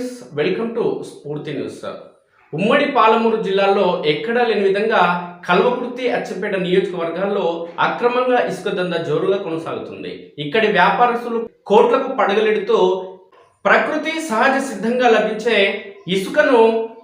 Friends, welcome to స్ఫూర్తి news. ఉమ్మడి పాలమూరు జిల్లాలో ఎక్కడా లేని విధంగా కల్వకుర్తి, అచ్చంపేట నియోజకవర్గాల్లో అక్రమంగా ఇసుక దందా జోరుగా కొనసాగుతుంది. ఇక్కడి వ్యాపారస్తులు కోట్లకు పడగలెడుతూ ప్రకృతి సహజ సిద్ధంగా లభించే ఇసుకను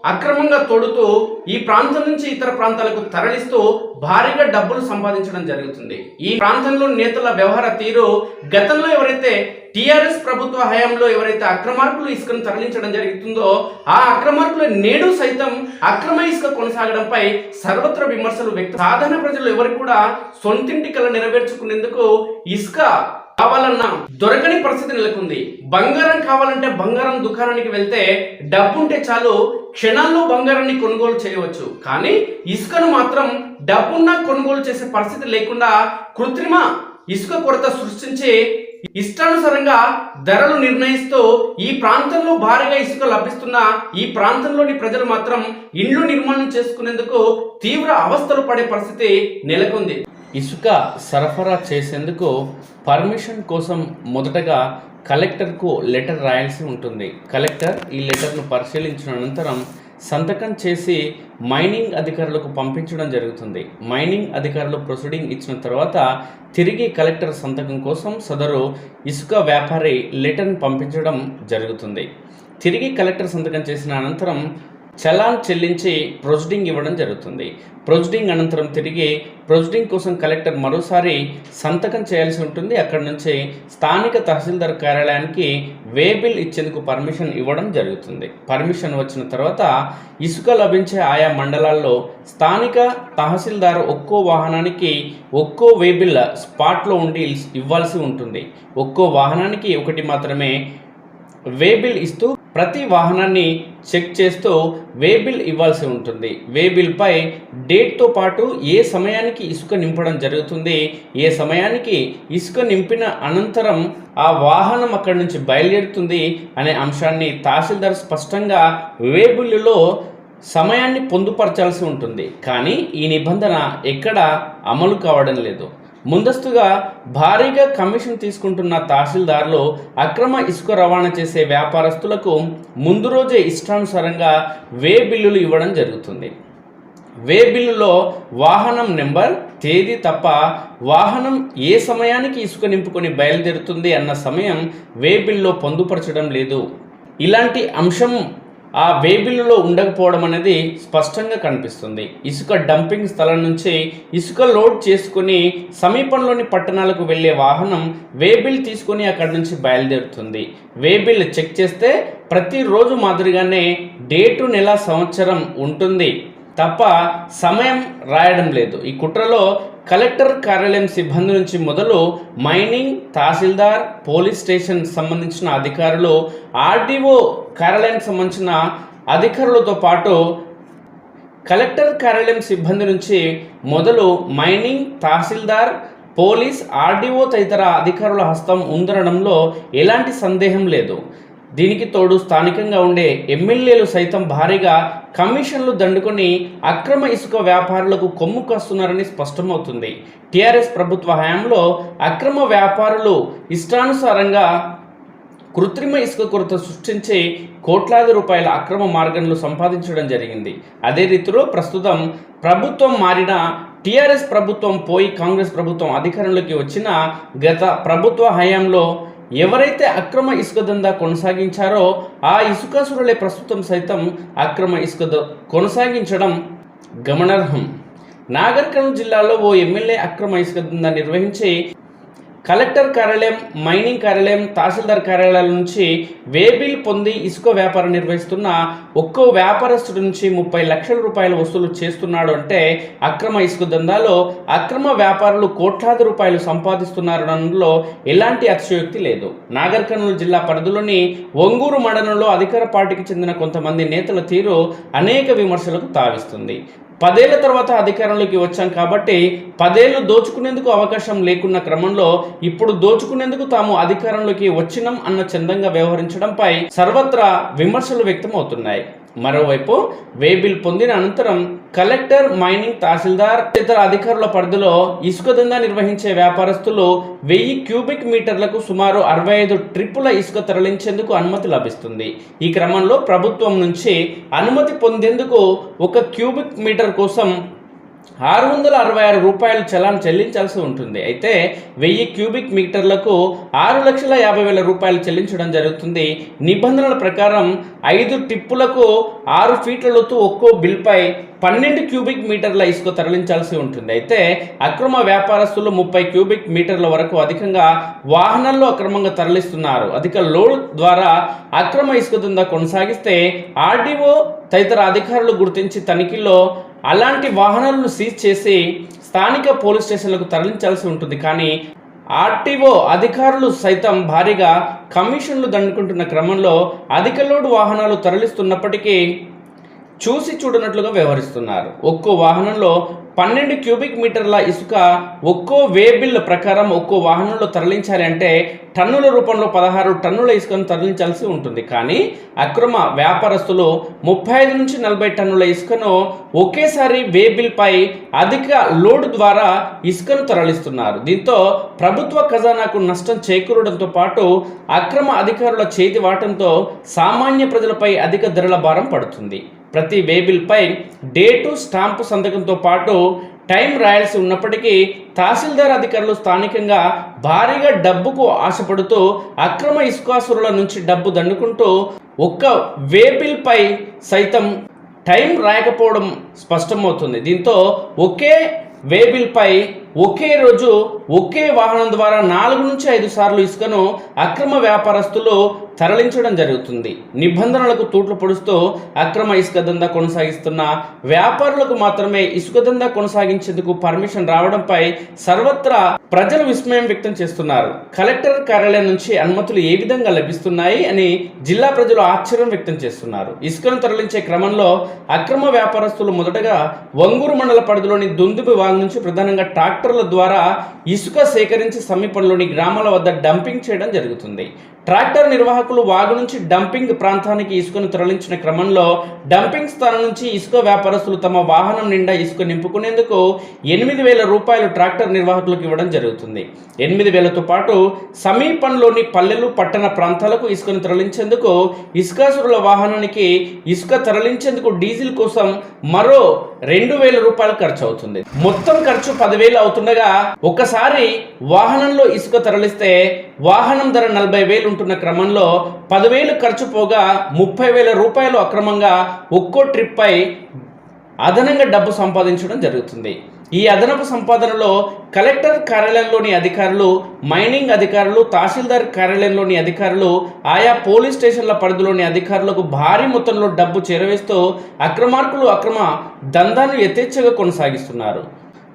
అక్రమంగా తోడుతూ ఈ ప్రాంతం నుంచి ఇతర ప్రాంతాలకు తరలిస్తూ భారీగా డబ్బులు సంపాదించడం జరుగుతుంది. ఈ ప్రాంతంలో నేతల వ్యవహార తీరు గతంలో ఎవరైతే టిఆర్ఎస్ ప్రభుత్వ హయాంలో ఎవరైతే అక్రమార్కులు ఇసుకను తరలించడం జరుగుతుందో ఆ అక్రమార్కులు నేడు సైతం అక్రమ ఇసుక కొనసాగడంపై సర్వత్ర విమర్శలు సాధారణ ప్రజలు ఎవరికి కూడా సొంతింటి కల నెరవేర్చుకునేందుకు ఇసుక కావాలన్నా దొరకని పరిస్థితి నెలకొంది. బంగారం కావాలంటే బంగారం దుకాణానికి వెళ్తే డబ్బుంటే చాలు, క్షణాల్లో బంగారాన్ని కొనుగోలు చేయవచ్చు. కానీ ఇసుకను మాత్రం డబ్బున్నా కొనుగోలు చేసే పరిస్థితి లేకుండా కృత్రిమ ఇసుక కొరత సృష్టించి ఇష్టానుసారంగా ధరలు నిర్ణయిస్తూ ఈ ప్రాంతంలో భారీగా ఇసుక లభిస్తున్న ఈ ప్రాంతంలోని ప్రజలు మాత్రం ఇండ్లు నిర్మాణం చేసుకునేందుకు తీవ్ర అవస్థలు పడే పరిస్థితి నెలకొంది. ఇసుక సరఫరా చేసేందుకు పర్మిషన్ కోసం మొదటగా కలెక్టర్కు లెటర్ రాయాల్సి ఉంటుంది. కలెక్టర్ ఈ లెటర్ను పరిశీలించిన అనంతరం సంతకం చేసి మైనింగ్ అధికారులకు పంపించడం జరుగుతుంది. మైనింగ్ అధికారులు ప్రొసీడింగ్ ఇచ్చిన తర్వాత తిరిగి కలెక్టర్ సంతకం కోసం సదరు ఇసుక వ్యాపారి లెటర్ను పంపించడం జరుగుతుంది. తిరిగి కలెక్టర్ సంతకం చేసిన అనంతరం చలాన్ చెల్లించి ప్రొసీడింగ్ ఇవ్వడం జరుగుతుంది. ప్రొసీడింగ్ అనంతరం తిరిగి ప్రొసీడింగ్ కోసం కలెక్టర్ మరోసారి సంతకం చేయాల్సి ఉంటుంది. అక్కడి నుంచి స్థానిక తహసీల్దార్ కార్యాలయానికి వే బిల్ ఇచ్చేందుకు పర్మిషన్ ఇవ్వడం జరుగుతుంది. పర్మిషన్ వచ్చిన తర్వాత ఇసుక లభించే ఆయా మండలాల్లో స్థానిక తహసీల్దార్ ఒక్కో వాహనానికి ఒక్కో వే బిల్ స్పాట్లో ఉండి ఇవ్వాల్సి ఉంటుంది. ఒక్కో వాహనానికి ఒకటి మాత్రమే వే బిల్ ఇస్తూ ప్రతి వాహనాన్ని చెక్ చేస్తూ వే బిల్ ఇవ్వాల్సి ఉంటుంది. వే బిల్పై డేట్తో పాటు ఏ సమయానికి ఇసుక నింపడం జరుగుతుంది, ఏ సమయానికి ఇసుక నింపిన అనంతరం ఆ వాహనం అక్కడి నుంచి బయలుదేరుతుంది అనే అంశాన్ని తహసీల్దార్ స్పష్టంగా వే బిల్లులో సమయాన్ని పొందుపరచాల్సి ఉంటుంది. కానీ ఈ నిబంధన ఎక్కడ అమలు కావడం లేదు. ముందస్తుగా భారీగా కమిషన్ తీసుకుంటున్న తహసీల్దార్లు అక్రమ ఇసుక రవాణా చేసే వ్యాపారస్తులకు ముందు రోజే ఇష్టానుసారంగా వే బిల్లులు ఇవ్వడం జరుగుతుంది. వే బిల్లులో వాహనం నెంబర్, తేదీ తప్ప వాహనం ఏ సమయానికి ఇసుక నింపుకొని బయలుదేరుతుంది అన్న సమయం వే బిల్లులో పొందుపరచడం లేదు. ఇలాంటి అంశం ఆ వే బిల్లులో ఉండకపోవడం అనేది స్పష్టంగా కనిపిస్తుంది. ఇసుక డంపింగ్ స్థలం నుంచి ఇసుక లోడ్ చేసుకుని సమీపంలోని పట్టణాలకు వెళ్ళే వాహనం వే బిల్ తీసుకొని అక్కడి నుంచి బయలుదేరుతుంది. వే బిల్ చెక్ చేస్తే ప్రతిరోజు మాదిరిగానే డేటు, నెల, సంవత్సరం ఉంటుంది తప్ప సమయం రాయడం లేదు. ఈ కుట్రలో కలెక్టర్ కార్యాలయం సిబ్బంది నుంచి మొదలు మైనింగ్, తహసీల్దార్, పోలీస్ స్టేషన్ సంబంధించిన అధికారులు, ఆర్డీఓ కార్యాలయానికి సంబంధించిన అధికారులతో పాటు కలెక్టర్ కార్యాలయం సిబ్బంది నుంచి మొదలు మైనింగ్, తహసీల్దార్, పోలీస్, ఆర్డీఓ తదితర అధికారుల హస్తం ఉందనడంలో ఎలాంటి సందేహం లేదు. దీనికి తోడు స్థానికంగా ఉండే ఎమ్మెల్యేలు సైతం భారీగా కమిషన్లు దండుకొని అక్రమ ఇసుక వ్యాపారులకు కొమ్ము కాస్తున్నారని స్పష్టమవుతుంది. టిఆర్ఎస్ ప్రభుత్వ హయాంలో అక్రమ వ్యాపారులు ఇష్టానుసారంగా కృత్రిమ ఇసుక కొరత సృష్టించి కోట్లాది రూపాయల అక్రమ మార్గంలో సంపాదించడం జరిగింది. అదే రీతిలో ప్రస్తుతం ప్రభుత్వం మారిన టిఆర్ఎస్ ప్రభుత్వం పోయి కాంగ్రెస్ ప్రభుత్వం అధికారంలోకి వచ్చిన గత ప్రభుత్వ హయాంలో ఎవరైతే అక్రమ ఇసుక దందా కొనసాగించారో ఆ ఇసుకాసురులే ప్రస్తుతం సైతం అక్రమ ఇసుక కొనసాగించడం గమనార్హం. నాగర్ కర్నూలు జిల్లాలో ఓ ఎమ్మెల్యే అక్రమ ఇసుక దందా నిర్వహించి కలెక్టర్ కార్యాలయం, మైనింగ్ కార్యాలయం, తహసీల్దార్ కార్యాలయాల నుంచి వే బిల్ పొంది ఇసుక వ్యాపారం నిర్వహిస్తున్న ఒక్కో వ్యాపారస్తుడి నుంచి 30 లక్షల రూపాయలు వసూలు చేస్తున్నాడు అంటే అక్రమ ఇసుక దందాలో అక్రమ వ్యాపారులు కోట్లాది రూపాయలు సంపాదిస్తున్నారనడంలో ఎలాంటి అతిశయోక్తి లేదు. నాగర్ కర్నూలు జిల్లా పరిధిలోని ఒంగూరు మండలంలో అధికార పార్టీకి చెందిన కొంతమంది నేతల తీరు అనేక విమర్శలకు తావిస్తుంది. 10 ఏళ్ల తర్వాత అధికారంలోకి వచ్చాం కాబట్టి 10 ఏళ్ళు దోచుకునేందుకు అవకాశం లేకున్న క్రమంలో ఇప్పుడు దోచుకునేందుకు తాము అధికారంలోకి వచ్చినాం అన్న చందంగా వ్యవహరించడంపై సర్వత్రా విమర్శలు వ్యక్తం అవుతున్నాయి. మరోవైపు వే బిల్ పొందిన అనంతరం కలెక్టర్, మైనింగ్, తహసీల్దార్ ఇతర అధికారుల పరిధిలో ఇసుక దందా నిర్వహించే వ్యాపారస్తులు 1000 క్యూబిక్ మీటర్లకు సుమారు 65 ట్రిప్పుల ఇసుక తరలించేందుకు అనుమతి లభిస్తుంది. ఈ క్రమంలో ప్రభుత్వం నుంచి అనుమతి పొందేందుకు 1 క్యూబిక్ మీటర్ కోసం 666 రూపాయలు చలాన్ చెల్లించాల్సి ఉంటుంది. అయితే 1000 క్యూబిక్ మీటర్లకు 6,50,000 రూపాయలు చెల్లించడం జరుగుతుంది. నిబంధనల ప్రకారం 5 టిప్పులకు 6 ఫీట్ల లోతు ఒక్కో బిల్పై 12 క్యూబిక్ మీటర్ల ఇసుక తరలించాల్సి ఉంటుంది. అయితే అక్రమ వ్యాపారస్తులు 30 క్యూబిక్ మీటర్ల వరకు అధికంగా వాహనాల్లో అక్రమంగా తరలిస్తున్నారు. అధిక లోడ్ ద్వారా అక్రమ ఇసుక దందా కొనసాగిస్తే ఆర్డీఓ తదితర అధికారులు గుర్తించి తనిఖీల్లో అలాంటి వాహనాలను సీజ్ చేసి స్థానిక పోలీస్ స్టేషన్లకు తరలించాల్సి ఉంటుంది. కానీ ఆర్టీఓ అధికారులు సైతం భారీగా కమిషన్లు దండుకుంటున్న క్రమంలో అధిక లోడ్ వాహనాలు తరలిస్తున్నప్పటికీ చూసి చూడనట్లుగా వ్యవహరిస్తున్నారు. ఒక్కో వాహనంలో 12 క్యూబిక్ మీటర్ల ఇసుక ఒక్కో వే బిల్ ప్రకారం ఒక్కో వాహనంలో తరలించాలి అంటే టన్నుల రూపంలో 16 టన్నుల ఇసుకను తరలించాల్సి ఉంటుంది. కానీ అక్రమ వ్యాపారస్తులు 35 నుంచి 40 టన్నుల ఇసుకను ఒకేసారి వే బిల్పై అధిక లోడ్ ద్వారా ఇసుకను తరలిస్తున్నారు. దీంతో ప్రభుత్వ ఖజానాకు నష్టం చేకూరడంతో పాటు అక్రమ అధికారుల చేతి వాటంతో సామాన్య ప్రజలపై అధిక ధరల భారం పడుతుంది. ప్రతి వే బిల్పై డేటు, స్టాంపు సంతకంతో పాటు టైం రాయాల్సి ఉన్నప్పటికీ తహసీల్దార్ అధికారులు స్థానికంగా భారీగా డబ్బుకు ఆశపడుతూ అక్రమ ఇసుకాసురుల నుంచి డబ్బు దండుకుంటూ ఒక్క వే బిల్పై సైతం టైం రాయకపోవడం స్పష్టమవుతుంది. దీంతో ఒకే వే బిల్పై ఒకే రోజు ఒకే వాహనం ద్వారా 4 నుంచి 5 సార్లు ఇసుకను అక్రమ వ్యాపారస్తులు తరలించడం జరుగుతుంది. నిబంధనలకు తూట్లు పొడుస్తూ అక్రమ ఇసుక దందా కొనసాగిస్తున్న వ్యాపారులకు మాత్రమే ఇసుక దందా కొనసాగించేందుకు పర్మిషన్ రావడంపై సర్వత్రా ప్రజలు విస్మయం వ్యక్తం చేస్తున్నారు. కలెక్టర్ కార్యాలయం నుంచి అనుమతులు ఏ విధంగా లభిస్తున్నాయి అని జిల్లా ప్రజలు ఆశ్చర్యం వ్యక్తం చేస్తున్నారు. ఇసుకను తరలించే క్రమంలో అక్రమ వ్యాపారస్తులు మొదటగా వంగూరు మండల పరిధిలోని దుందుబి వాగు నుంచి ప్రధానంగా ట్రాక్టర్ల ద్వారా ఇసుక సేకరించి సమీపంలోని గ్రామాల వద్ద డంపింగ్ చేయడం జరుగుతుంది. ట్రాక్టర్ నిర్వాహకులు వాగు నుంచి డంపింగ్ ప్రాంతానికి ఇసుకను తరలించిన క్రమంలో డంపింగ్ స్థానం నుంచి ఇసుక వ్యాపారస్తులు తమ వాహనం నిండా ఇసుక నింపుకునేందుకు 8,000 రూపాయలు ట్రాక్టర్ నిర్వాహకులకు ఇవ్వడం జరుగుతుంది. 8,000తో పాటు సమీపంలోని పల్లెలు, పట్టణ ప్రాంతాలకు ఇసుకను తరలించేందుకు ఇసుకాసురుల వాహనానికి ఇసుక తరలించేందుకు డీజిల్ కోసం మరో 2,000 రూపాయలు ఖర్చు అవుతుంది. మొత్తం ఖర్చు 10,000 అవుతుండగా ఒకసారి వాహనంలో ఇసుక తరలిస్తే వాహనం ధర 40,000 ఉంటున్న క్రమంలో 10,000 ఖర్చు పోగా 30,000 రూపాయలు అక్రమంగా ఒక్కో ట్రిప్ పై అదనంగా డబ్బు సంపాదించడం జరుగుతుంది. ఈ అదనపు సంపాదనలో కలెక్టర్ కార్యాలయంలోని అధికారులు, మైనింగ్ అధికారులు, తహసీల్దార్ కార్యాలయంలోని అధికారులు, ఆయా పోలీస్ స్టేషన్ల పరిధిలోని అధికారులకు భారీ మొత్తంలో డబ్బు చేరవేస్తూ అక్రమార్కులు అక్రమ దందాను యథేచ్ఛగా కొనసాగిస్తున్నారు.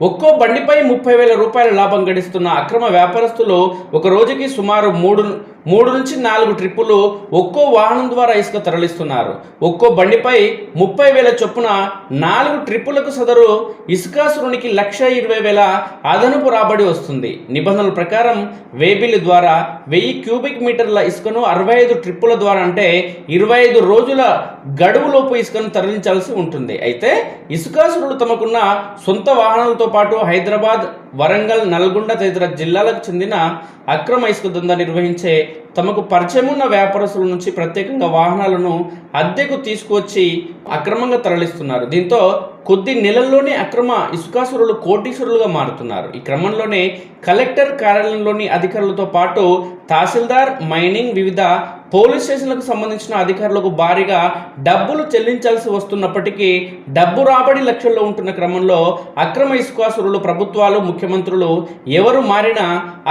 ఒక్కో బండిపై 30,000 రూపాయల లాభం గడిస్తున్న అక్రమ వ్యాపారస్తులు ఒక రోజుకి సుమారు 3 నుంచి 4 ట్రిప్పులు ఒక్కో వాహనం ద్వారా ఇసుక తరలిస్తున్నారు. ఒక్కో బండిపై 30,000 చొప్పున 4 ట్రిప్పులకు సదరు ఇసుకాసురునికి 1,20,000 అదనపు రాబడి వస్తుంది. నిబంధనల ప్రకారం వే బిల్ ద్వారా 1000 క్యూబిక్ మీటర్ల ఇసుకను 65 ట్రిప్పుల ద్వారా అంటే 25 రోజుల గడువులోపు ఇసుకను తరలించాల్సి ఉంటుంది. అయితే ఇసుకాసురులు తమకున్న సొంత వాహనాలతో పాటు హైదరాబాద్, వరంగల్, నల్గొండ తదితర జిల్లాలకు చెందిన అక్రమ ఇసుక దందా నిర్వహించే తమకు పరిచయం ఉన్న వ్యాపారస్తుల నుంచి ప్రత్యేకంగా వాహనాలను అద్దెకు తీసుకువచ్చి అక్రమంగా తరలిస్తున్నారు. దీంతో కొద్ది నెలల్లోనే అక్రమ ఇసుకాసురులు కోటీశ్వరులుగా మారుతున్నారు. ఈ క్రమంలోనే కలెక్టర్ కార్యాలయంలోని అధికారులతో పాటు తహసీల్దార్, మైనింగ్, వివిధ పోలీస్ స్టేషన్లకు సంబంధించిన అధికారులకు భారీగా డబ్బులు చెల్లించాల్సి వస్తున్నప్పటికీ డబ్బు రాబడి లక్షల్లో ఉంటున్న క్రమంలో అక్రమ ఇసుకాసురులు, ప్రభుత్వాలు, ముఖ్యమంత్రులు ఎవరు మారినా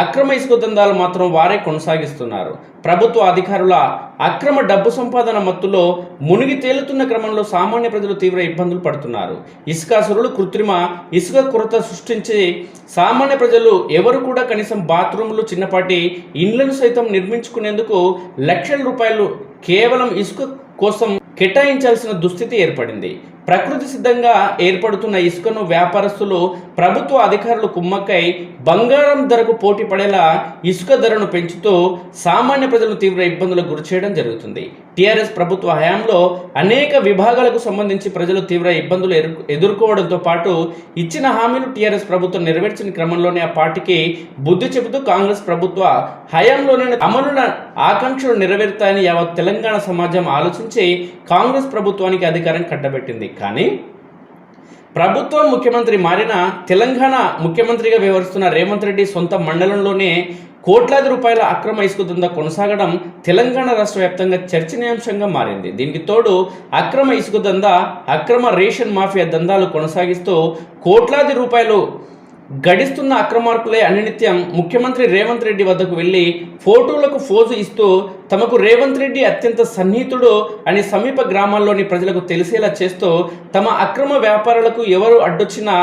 అక్రమ ఇసుక దందాలు మాత్రం వారే కొనసాగిస్తున్నారు. ప్రభుత్వ అధికారుల అక్రమ డబ్బు సంపాదన మత్తులో మునిగి తేలుతున్న క్రమంలో సామాన్య ప్రజలు తీవ్ర ఇబ్బందులు పడుతున్నారు. ఇసుకాసురులు కృత్రిమ ఇసుక కొరత సృష్టించి సామాన్య ప్రజలు ఎవరు కూడా కనీసం బాత్రూములు, చిన్నపాటి ఇండ్లను సైతం నిర్మించుకునేందుకు లక్షల రూపాయలు కేవలం ఇసుక కోసం కేటాయించాల్సిన దుస్థితి ఏర్పడింది. ప్రకృతి సిద్ధంగా ఏర్పడుతున్న ఇసుకను వ్యాపారస్తులు, ప్రభుత్వ అధికారులు కుమ్మక్కై బంగారం ధరకు పోటీ పడేలా ఇసుక ధరను పెంచుతూ సామాన్య ప్రజలను తీవ్ర ఇబ్బందులకు గురి చేయడం జరుగుతుంది. టీఆర్ఎస్ ప్రభుత్వ హయాంలో అనేక విభాగాలకు సంబంధించి ప్రజలు తీవ్ర ఇబ్బందులు ఎదుర్కోవడంతో పాటు ఇచ్చిన హామీలు టీఆర్ఎస్ ప్రభుత్వం నెరవేర్చిన క్రమంలోనే ఆ పార్టీకి బుద్ధి చెబుతూ కాంగ్రెస్ ప్రభుత్వ హయాంలోనే అమలుల ఆకాంక్షలు నెరవేరుతాయని యావత్ తెలంగాణ సమాజం ఆలోచించి కాంగ్రెస్ ప్రభుత్వానికి అధికారం కట్టబెట్టింది. కానీ ప్రభుత్వం ముఖ్యమంత్రి మారిన తెలంగాణ ముఖ్యమంత్రిగా వ్యవహరిస్తున్న రేవంత్ రెడ్డి సొంత మండలంలోనే కోట్లాది రూపాయల అక్రమ ఇసుక దందా కొనసాగడం తెలంగాణ రాష్ట్ర వ్యాప్తంగా చర్చనీయాంశంగా మారింది. దీనికి తోడు అక్రమ ఇసుక దందా, అక్రమ రేషన్ మాఫియా దందాలు కొనసాగిస్తూ కోట్లాది రూపాయలు గడిస్తున్న అక్రమార్కులే అనునిత్యం ముఖ్యమంత్రి రేవంత్ రెడ్డి వద్దకు వెళ్ళి ఫోటోలకు ఫోజు ఇస్తూ తమకు రేవంత్ రెడ్డి అత్యంత సన్నిహితుడు అని సమీప గ్రామాల్లోని ప్రజలకు తెలిసేలా చేస్తూ తమ అక్రమ వ్యాపారాలకు ఎవరు అడ్డొచ్చినా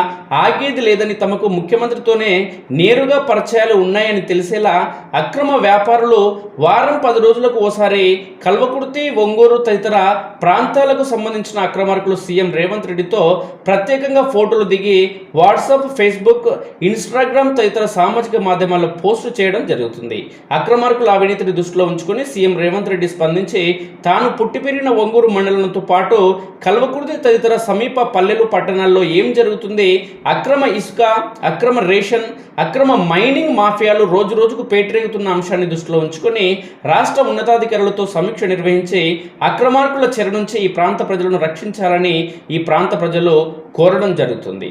ఆగేది లేదని, తమకు ముఖ్యమంత్రితోనే నేరుగా పరిచయాలు ఉన్నాయని తెలిసేలా అక్రమ వ్యాపారులు వారం 10 రోజులకు ఓసారి కల్వకుర్తి, ఒంగోలు తదితర ప్రాంతాలకు సంబంధించిన అక్రమార్కులు సీఎం రేవంత్ రెడ్డితో ప్రత్యేకంగా ఫోటోలు దిగి వాట్సాప్, ఫేస్బుక్, ఇన్స్టాగ్రామ్ తదితర సామాజిక మాధ్యమాల్లో పోస్టు చేయడం జరుగుతుంది. అక్రమార్కుల అవినీతిని దృష్టిలో ఉంచుకొని సీఎం రేవంత్ రెడ్డి స్పందించి తాను పుట్టి పెరిగిన ఒంగూరు మండలంతో పాటు కల్వకుర్తి తదితర సమీప పల్లెలు, పట్టణాల్లో ఏం జరుగుతుంది, అక్రమ ఇసుక, అక్రమ రేషన్, అక్రమ మైనింగ్ మాఫియాలు రోజు రోజుకు పేటరేగుతున్న అంశాన్ని దృష్టిలో ఉంచుకొని రాష్ట్ర ఉన్నతాధికారులతో సమీక్ష నిర్వహించి అక్రమార్కుల చెర నుంచి ఈ ప్రాంత ప్రజలను రక్షించాలని ఈ ప్రాంత ప్రజలు కోరడం జరుగుతుంది.